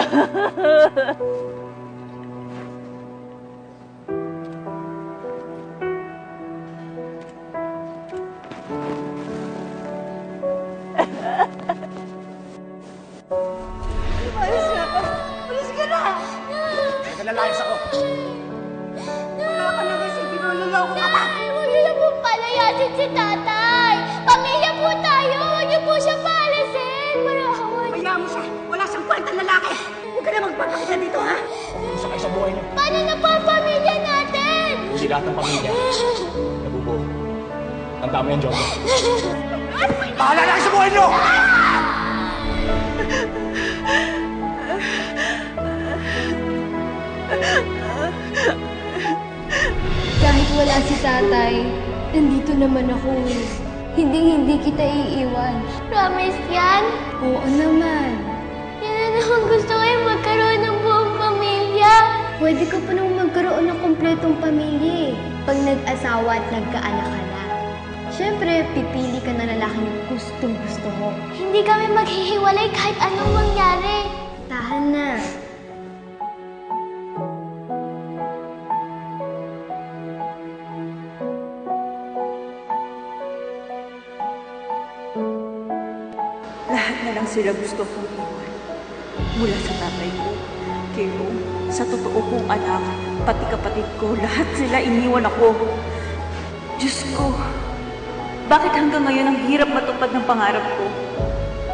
Malis na ako! Malis ka na! Teka, nalayas ako. Wala ka na kasi pinuloloko ka pa! Huwag niyo na po palayasin si tatay! Pamilya po tayo! Huwag niyo po siya paalisin! Marahawan! Hayaan mo siya! Wala siyang kwentang lalaki! Huwag ka na magpapakita dito, ha? Isa kayo sa buhay niyo. Paano na po ang pamilya natin? Hindi lahat ng pamilya nabubuo. Tanda mo yan, Jojo. Bahala na kayo sa buhay niyo! Kahit wala si tatay, nandito naman ako eh. Hindi kita iiwan. Promise yan? Oo naman. Yan na naman gusto ko yung magkaroon ng buong pamilya. Pwede ka pa nang magkaroon ng kompletong pamilya eh. Pag nag-asawa at nagkaanak ka na. Siyempre, pipili ka na lalaking gustong-gusto mo. Hindi kami maghihiwalay kahit anong mangyari. Tahan na. Lahat na lang sila gusto kong iwan. Mula sa tatay ko, kay Rome, sa totoo kong anak, pati kapatid ko, lahat sila iniwan ako. Diyos ko, bakit hanggang ngayon ang hirap matupad ng pangarap ko?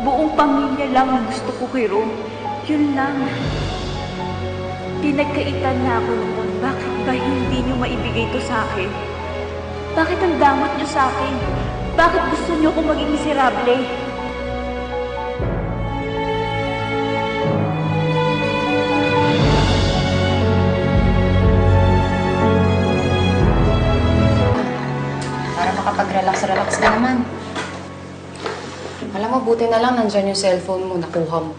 Buong pamilya lang ang gusto ko kay Rome. Yun lang. Pinagkaitan na ako noon. Bakit ba hindi niyo maibigay ito sa akin? Bakit ang damot niyo sa akin? Bakit gusto niyo akong maging miserable? Para makapag-relax ka naman. Alam mo, buti na lang nandyan yung cellphone mo, nakuha mo.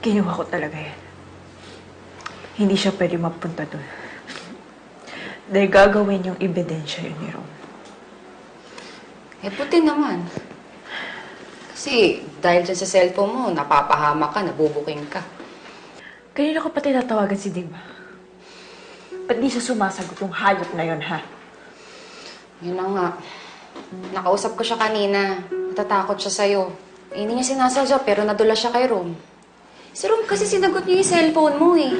Kinuha ko talaga yan. Hindi siya pwede mapunta doon. Dahil gagawin yung ebidensya yun ni Ron. Eh, buti naman. Kasi dahil dyan sa cellphone mo, napapahama ka, nabubuking ka. Kanina ko pa tinatawagan si Dima. Ba't di siya sumasagot yung hayop na yun, ha? Yun na nga. Nakausap ko siya kanina. Natatakot siya sa'yo. Eh, hindi niya sinasadya, pero nadula siya kay Rom. Si Rom kasi sinagot niya yung cellphone mo eh.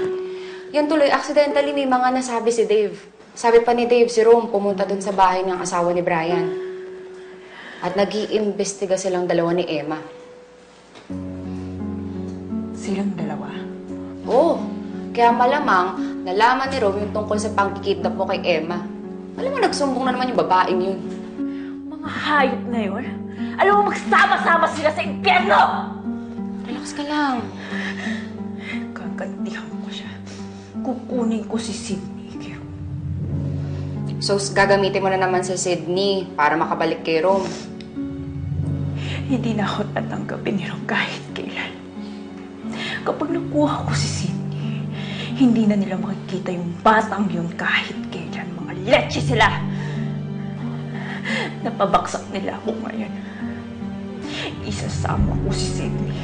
Yan tuloy, accidentally may mga nasabi si Dave. Sabi pa ni Dave, si Rom pumunta dun sa bahay ng asawa ni Brian. At nag-iimbestiga silang dalawa ni Emma. Silang dalawa? Oo. Kaya malamang, nalaman ni Rom yung tungkol sa pangkikidnap mo kay Emma. Alam mo, nagsumbong na naman yung babaeng yun. Mga hayop na yun? Alam mo, magsama-sama sila sa impyerno! Relax ka lang. Gagantihan ko siya. Kukunin ko si Sydney, Kiro. So, gagamitin mo na naman si Sydney para makabalik kay Rom. Hindi na ako tatanggapin ni Rom kahit kailan. Kapag nakuha ko si Sydney, hindi na nila makikita yung batang yun kahit kailan. Mga leche sila! Napabaksak nila ako ngayon. Isasama ko si Sydney.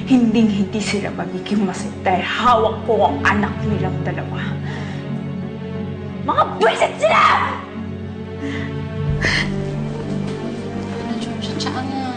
Hinding-hindi sila magiging masaya dahil hawak ko ang anak nilang dalawa. Mga buwisit sila! Ano, George? Tsaka na.